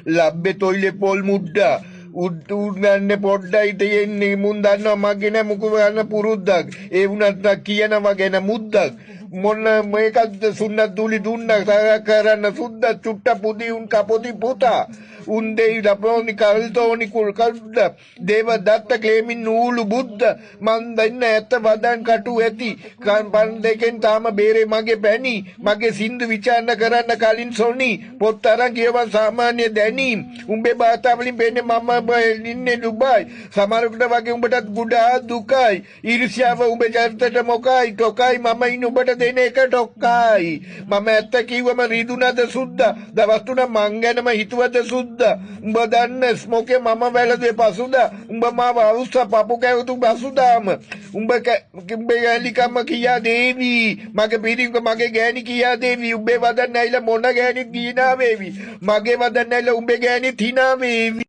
ලබ්බේ තොයිලේ පොල් මුඩ්ඩා උද්ගන්න පොඩ්ඩයි තියෙන්නේ මුන් දන්නවා මගේ නෑ මුකුව ගන්න පුරුද්දක් ඒ වුණත් කියනවා ගැන මුද්දක් මොන මේකක්ද සුන්නත් දූලි දුන්නා කරන්න සුද්ද චුට්ට පුදි උන් කපොති පුතා උන්දේ ලපෝනි කල්තෝනි කුල්කද්ද දේව දත්ත ක්ලේමින් නූලු බුද්ධ මන් දන්න ඇත්ත වදන් කටු ඇති පන් දෙකෙන් තාම බේරේ මගේ පැණි මගේ සින්දු විචාරණ කරන්න කලින් සොනි පොත් අරන් කියවන් සාමාන්‍ය දැනීම් උඹේ බාතාවලින් පෙන්නේ මම ඉන්නේ දුබයි සමහරකට වගේ උඹටත් ගුඩා දුකයි ඊර්ෂ්‍යාව උඹේ චරිතයට මොකයි ටොකයි මම ඉන්න උඹට දෙන එක ටොක්කයි මම ඇත්ත කිව්වම රිදුනද සුද්ද දවස් තුන මං ගැනම හිතුවද සුද්ද උඹ දන්න ස්මෝකේ මම වැළඳේ පසුද උඹ මාව අවුස්ස පපු කැවුතු බසුදාම උඹේ ගෑනිකම කියා දේවි මගේ පිරිංග මගේ ගෑණි කියා දේවි උඹේ වදන් නැයිලා මොන ගෑණි ගීනා වේවි මගේ වදන් නැයිලා උඹේ ගෑණි තිනා වේවි